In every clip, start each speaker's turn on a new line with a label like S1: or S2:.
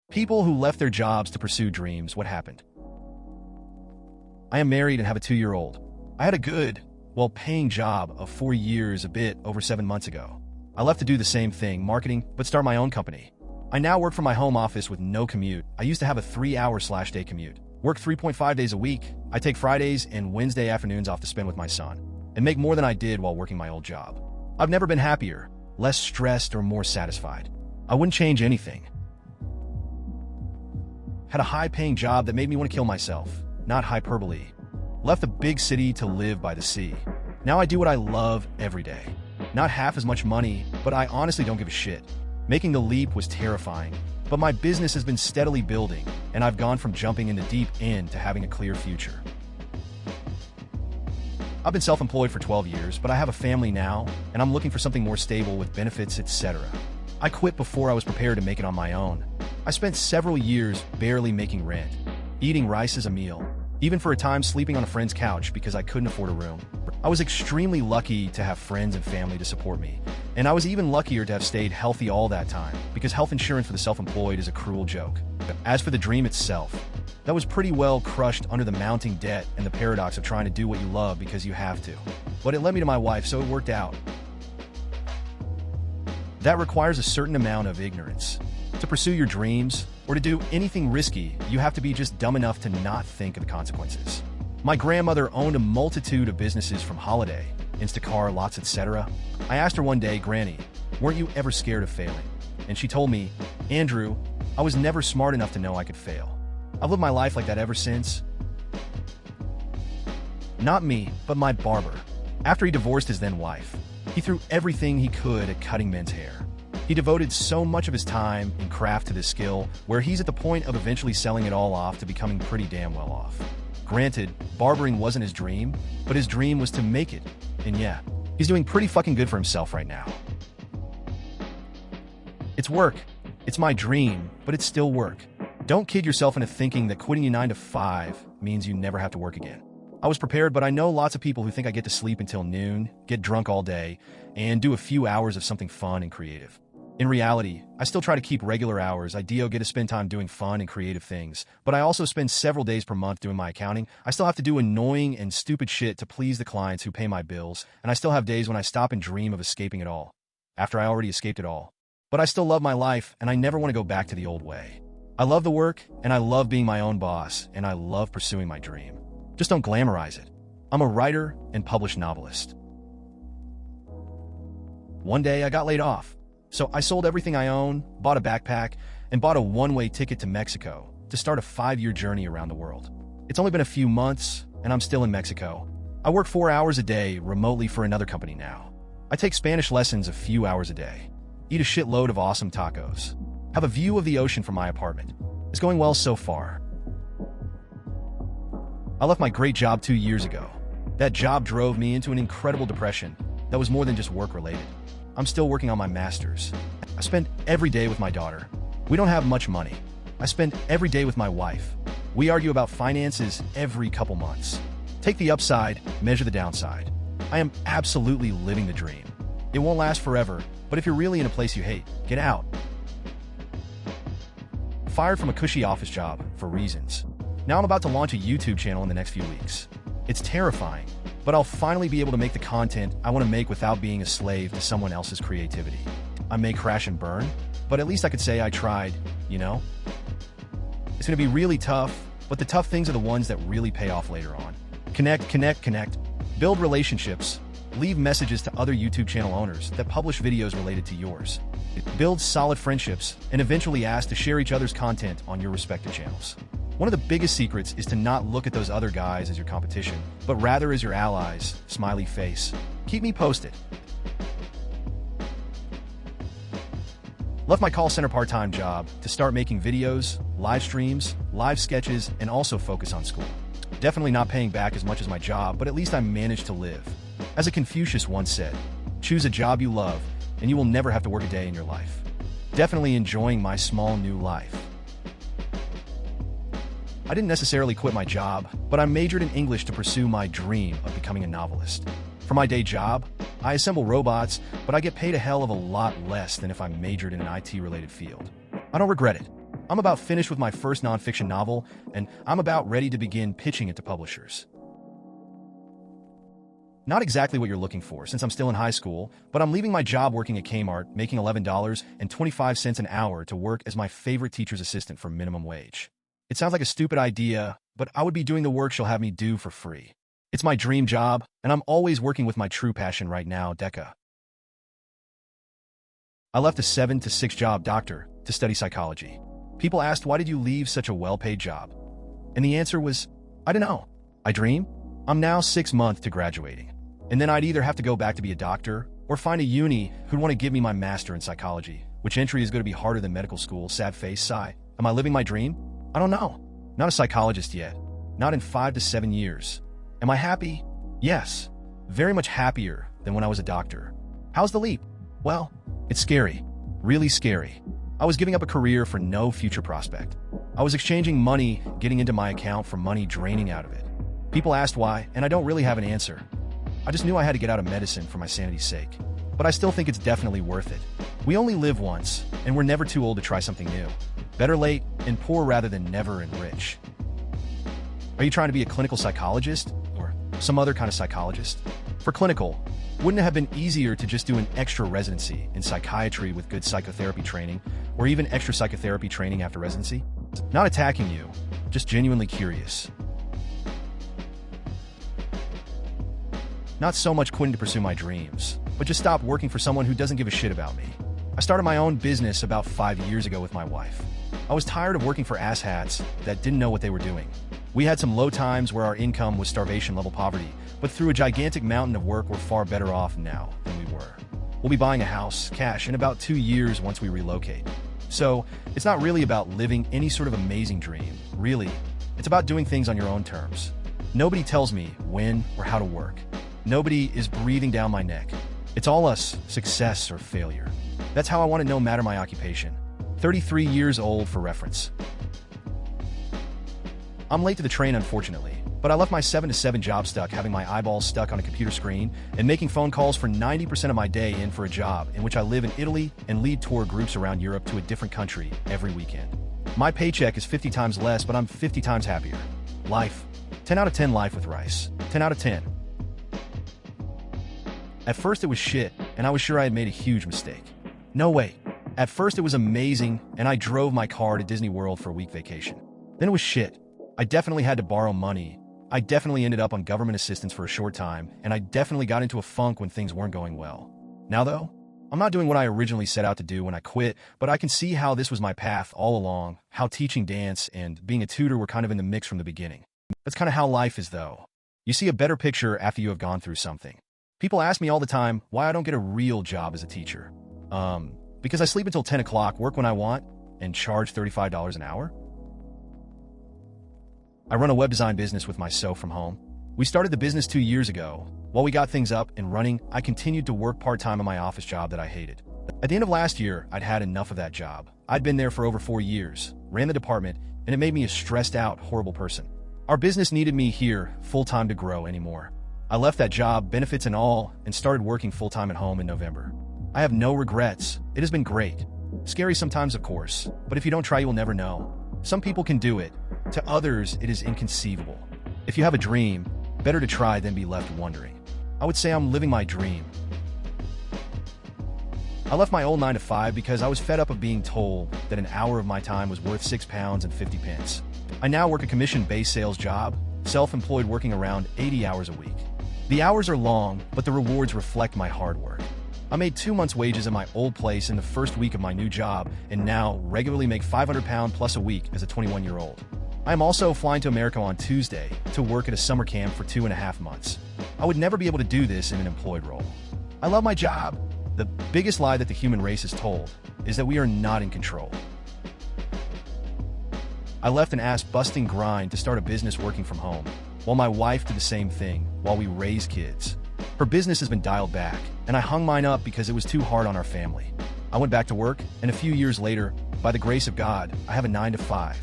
S1: People who left their jobs to pursue dreams, what happened? I am married and have a 2-year-old. I had a good, well-paying job of 4 years a bit over 7 months ago. I left to do the same thing, marketing, but start my own company. I now work from my home office with no commute. I used to have a 3-hour/day commute. Work 3.5 days a week. I take Fridays and Wednesday afternoons off to spend with my son, and make more than I did while working my old job. I've never been happier, less stressed, or more satisfied. I wouldn't change anything. Had a high-paying job that made me want to kill myself. Not hyperbole. Left the big city to live by the sea. Now I do what I love every day. Not half as much money, but I honestly don't give a shit. Making the leap was terrifying, but my business has been steadily building, and I've gone from jumping in the deep end to having a clear future. I've been self-employed for 12 years, but I have a family now, and I'm looking for something more stable with benefits, etc. I quit before I was prepared to make it on my own. I spent several years barely making rent, eating rice as a meal, even for a time sleeping on a friend's couch because I couldn't afford a room. I was extremely lucky to have friends and family to support me, and I was even luckier to have stayed healthy all that time because health insurance for the self-employed is a cruel joke. As for the dream itself, that was pretty well crushed under the mounting debt and the paradox of trying to do what you love because you have to. But it led me to my wife, so it worked out. That requires a certain amount of ignorance. To pursue your dreams, or to do anything risky, you have to be just dumb enough to not think of the consequences. My grandmother owned a multitude of businesses from Holiday, Instacar, Lots, etc. I asked her one day, "Granny, weren't you ever scared of failing?" And she told me, "Andrew, I was never smart enough to know I could fail. I've lived my life like that ever since." Not me, but my barber. After he divorced his then wife, he threw everything he could at cutting men's hair. He devoted so much of his time and craft to this skill, where he's at the point of eventually selling it all off to becoming pretty damn well off. Granted, barbering wasn't his dream, but his dream was to make it. And yeah, he's doing pretty fucking good for himself right now. It's work. It's my dream, but it's still work. Don't kid yourself into thinking that quitting your 9 to 5 means you never have to work again. I was prepared, but I know lots of people who think I get to sleep until noon, get drunk all day, and do a few hours of something fun and creative. In reality, I still try to keep regular hours. I get to spend time doing fun and creative things, but I also spend several days per month doing my accounting. I still have to do annoying and stupid shit to please the clients who pay my bills, and I still have days when I stop and dream of escaping it all, after I already escaped it all. But I still love my life, and I never want to go back to the old way. I love the work, and I love being my own boss, and I love pursuing my dream. Just don't glamorize it. I'm a writer and published novelist. One day I got laid off. So I sold everything I own, bought a backpack, and bought a one-way ticket to Mexico to start a 5-year journey around the world. It's only been a few months, and I'm still in Mexico. I work 4 hours a day remotely for another company now. I take Spanish lessons a few hours a day. Eat a shitload of awesome tacos. Have a view of the ocean from my apartment. It's going well so far. I left my great job 2 years ago. That job drove me into an incredible depression that was more than just work-related. I'm still working on my master's. I spend every day with my daughter. We don't have much money. I spend every day with my wife. We argue about finances every couple months. Take the upside, measure the downside. I am absolutely living the dream. It won't last forever, but if you're really in a place you hate, get out. Fired from a cushy office job for reasons. Now I'm about to launch a YouTube channel in the next few weeks. It's terrifying, but I'll finally be able to make the content I want to make without being a slave to someone else's creativity. I may crash and burn, but at least I could say I tried, you know? It's going to be really tough, but the tough things are the ones that really pay off later on. Connect. Build relationships. Leave messages to other YouTube channel owners that publish videos related to yours. Build solid friendships, and eventually ask to share each other's content on your respective channels. One of the biggest secrets is to not look at those other guys as your competition, but rather as your allies, smiley face. Keep me posted. Left my call center part-time job to start making videos, live streams, live sketches, and also focus on school. Definitely not paying back as much as my job, but at least I managed to live. As a Confucius once said, choose a job you love, and you will never have to work a day in your life. Definitely enjoying my small new life. I didn't necessarily quit my job, but I majored in English to pursue my dream of becoming a novelist. For my day job, I assemble robots, but I get paid a hell of a lot less than if I majored in an IT-related field. I don't regret it. I'm about finished with my first nonfiction novel, and I'm about ready to begin pitching it to publishers. Not exactly what you're looking for, since I'm still in high school, but I'm leaving my job working at Kmart, making $11.25 an hour to work as my favorite teacher's assistant for minimum wage. It sounds like a stupid idea, but I would be doing the work she'll have me do for free. It's my dream job, and I'm always working with my true passion right now, Deca. I left a 7 to 6 job doctor to study psychology. People asked, why did you leave such a well-paid job? And the answer was, I don't know. I dream. I'm now 6 months to graduating. And then I'd either have to go back to be a doctor or find a uni who'd want to give me my master in psychology, which entry is going to be harder than medical school, sad face, sigh. Am I living my dream? I don't know. Not a psychologist yet. Not in 5 to 7 years. Am I happy? Yes. Very much happier than when I was a doctor. How's the leap? Well, it's scary. Really scary. I was giving up a career for no future prospect. I was exchanging money getting into my account for money draining out of it. People asked why, and I don't really have an answer. I just knew I had to get out of medicine for my sanity's sake. But I still think it's definitely worth it. We only live once, and we're never too old to try something new. Better late and poor rather than never and rich. Are you trying to be a clinical psychologist or some other kind of psychologist? For clinical, wouldn't it have been easier to just do an extra residency in psychiatry with good psychotherapy training or even extra psychotherapy training after residency? Not attacking you, just genuinely curious. Not so much quitting to pursue my dreams, but just stop working for someone who doesn't give a shit about me. I started my own business about 5 years ago with my wife. I was tired of working for asshats that didn't know what they were doing. We had some low times where our income was starvation-level poverty, but through a gigantic mountain of work, we're far better off now than we were. We'll be buying a house, cash, in about 2 years once we relocate. So, it's not really about living any sort of amazing dream. Really, it's about doing things on your own terms. Nobody tells me when or how to work. Nobody is breathing down my neck. It's all us, success or failure. That's how I want to no matter my occupation. 33 years old for reference. I'm late to the train, unfortunately, but I left my 7 to 7 job stuck, having my eyeballs stuck on a computer screen and making phone calls for 90% of my day in for a job in which I live in Italy and lead tour groups around Europe to a different country every weekend. My paycheck is 50 times less, but I'm 50 times happier. Life. 10 out of 10 life with rice. 10 out of 10. At first it was shit, and I was sure I had made a huge mistake. No way. At first it was amazing, and I drove my car to Disney World for a week vacation. Then it was shit. I definitely had to borrow money. I definitely ended up on government assistance for a short time, and I definitely got into a funk when things weren't going well. Now though, I'm not doing what I originally set out to do when I quit, but I can see how this was my path all along, how teaching dance and being a tutor were kind of in the mix from the beginning. That's kind of how life is though. You see a better picture after you have gone through something. People ask me all the time why I don't get a real job as a teacher. Because I sleep until 10 o'clock, work when I want, and charge $35 an hour? I run a web design business with myself from home. We started the business 2 years ago. While we got things up and running, I continued to work part-time on my office job that I hated. At the end of last year, I'd had enough of that job. I'd been there for over 4 years, ran the department, and it made me a stressed-out, horrible person. Our business needed me here full-time to grow anymore. I left that job, benefits and all, and started working full-time at home in November. I have no regrets. It has been great. Scary sometimes, of course, but if you don't try, you will never know. Some people can do it. To others, it is inconceivable. If you have a dream, better to try than be left wondering. I would say I'm living my dream. I left my old 9 to 5 because I was fed up of being told that an hour of my time was worth £6 and 50 pence. I now work a commission-based sales job, self-employed, working around 80 hours a week. The hours are long, but the rewards reflect my hard work. I made 2 months' wages in my old place in the first week of my new job, and now regularly make £500 plus a week as a 21-year-old. I am also flying to America on Tuesday to work at a summer camp for 2.5 months. I would never be able to do this in an employed role. I love my job. The biggest lie that the human race is told is that we are not in control. I left an ass-busting grind to start a business working from home, while my wife did the same thing while we raise kids. Her business has been dialed back, and I hung mine up because it was too hard on our family. I went back to work, and a few years later, by the grace of God, I have a 9 to 5.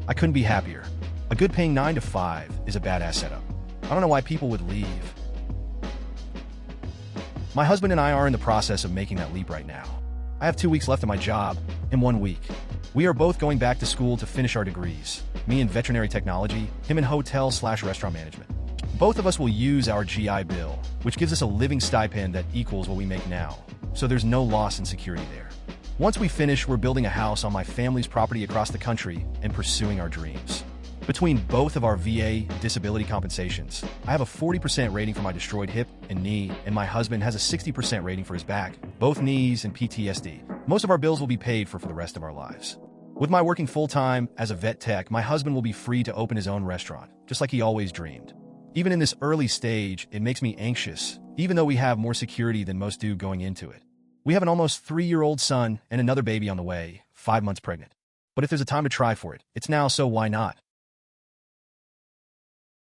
S1: I couldn't be happier. A good paying 9 to 5 is a badass setup. I don't know why people would leave. My husband and I are in the process of making that leap right now. I have 2 weeks left of my job in 1 week. We are both going back to school to finish our degrees. Me in veterinary technology, him in hotel/restaurant management. Both of us will use our GI Bill, which gives us a living stipend that equals what we make now, so there's no loss in security there. Once we finish, we're building a house on my family's property across the country and pursuing our dreams. Between both of our VA disability compensations, I have a 40% rating for my destroyed hip and knee, and my husband has a 60% rating for his back, both knees, and PTSD. Most of our bills will be paid for the rest of our lives. With my working full-time as a vet tech, my husband will be free to open his own restaurant, just like he always dreamed. Even in this early stage, it makes me anxious, even though we have more security than most do going into it. We have an almost 3-year-old son and another baby on the way, 5 months pregnant. But if there's a time to try for it, it's now, so why not?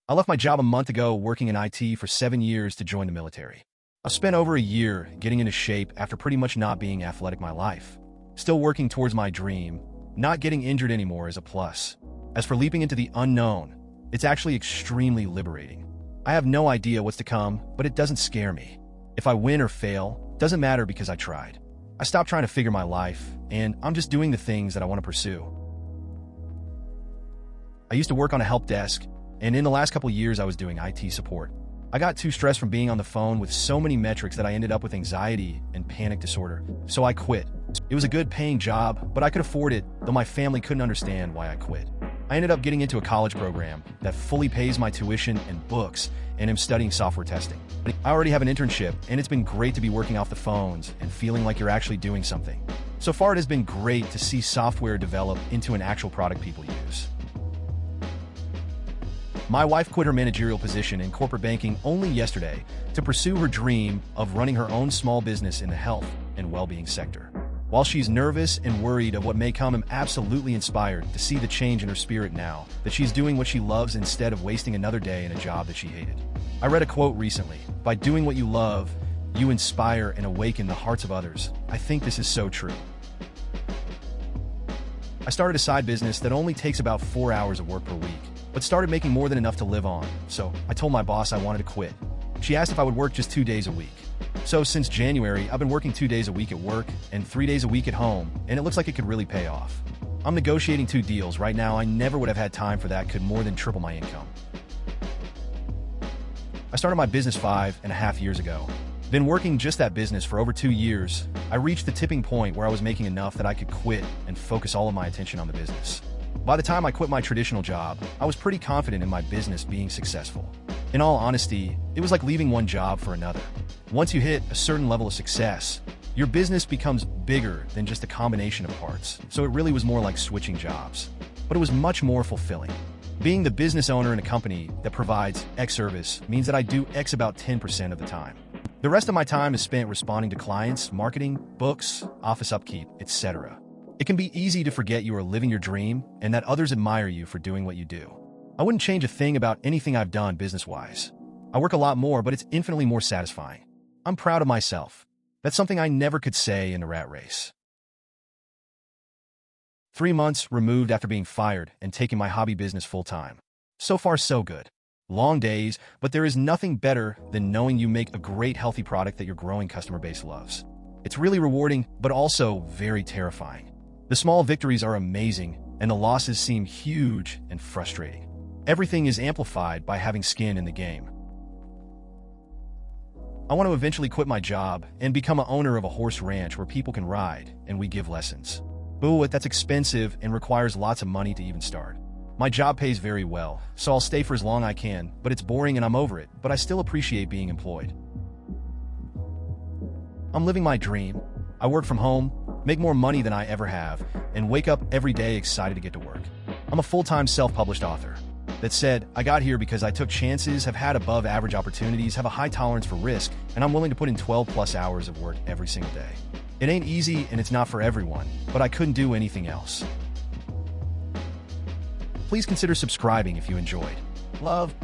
S1: I left my job a month ago working in IT for 7 years to join the military. I've spent over a year getting into shape after pretty much not being athletic my life. Still working towards my dream, not getting injured anymore is a plus. As for leaping into the unknown, it's actually extremely liberating. I have no idea what's to come, but it doesn't scare me. If I win or fail, doesn't matter because I tried. I stopped trying to figure my life, and I'm just doing the things that I want to pursue. I used to work on a help desk, and in the last couple years I was doing IT support. I got too stressed from being on the phone with so many metrics that I ended up with anxiety and panic disorder, so I quit. It was a good paying job, but I could afford it, though my family couldn't understand why I quit. I ended up getting into a college program that fully pays my tuition and books, and am studying software testing. I already have an internship, and it's been great to be working off the phones and feeling like you're actually doing something. So far, it has been great to see software develop into an actual product people use. My wife quit her managerial position in corporate banking only yesterday to pursue her dream of running her own small business in the health and well-being sector. While she's nervous and worried of what may come, I'm absolutely inspired to see the change in her spirit now that she's doing what she loves instead of wasting another day in a job that she hated. I read a quote recently, "By doing what you love, you inspire and awaken the hearts of others." I think this is so true. I started a side business that only takes about 4 hours of work per week, but started making more than enough to live on, so I told my boss I wanted to quit. She asked if I would work just 2 days a week. So since January, I've been working 2 days a week at work and 3 days a week at home, and it looks like it could really pay off. I'm negotiating 2 deals right now. I never would have had time for that, could more than triple my income. I started my business 5.5 years ago. Been working just that business for over 2 years. I reached the tipping point where I was making enough that I could quit and focus all of my attention on the business. By the time I quit my traditional job, I was pretty confident in my business being successful. In all honesty, it was like leaving one job for another. Once you hit a certain level of success, your business becomes bigger than just a combination of parts, so it really was more like switching jobs. But it was much more fulfilling. Being the business owner in a company that provides X service means that I do X about 10% of the time. The rest of my time is spent responding to clients, marketing, books, office upkeep, etc. It can be easy to forget you are living your dream and that others admire you for doing what you do. I wouldn't change a thing about anything I've done business-wise. I work a lot more, but it's infinitely more satisfying. I'm proud of myself. That's something I never could say in the rat race. 3 months removed after being fired and taking my hobby business full-time. So far, so good. Long days, but there is nothing better than knowing you make a great, healthy product that your growing customer base loves. It's really rewarding, but also very terrifying. The small victories are amazing, and the losses seem huge and frustrating. Everything is amplified by having skin in the game. I want to eventually quit my job and become an owner of a horse ranch where people can ride and we give lessons. But that's expensive and requires lots of money to even start. My job pays very well, so I'll stay for as long as I can, but it's boring and I'm over it, but I still appreciate being employed. I'm living my dream. I work from home, make more money than I ever have, and wake up every day excited to get to work. I'm a full-time self-published author. That said, I got here because I took chances, have had above-average opportunities, have a high tolerance for risk, and I'm willing to put in 12+ hours of work every single day. It ain't easy and it's not for everyone, but I couldn't do anything else. Please consider subscribing if you enjoyed. Love.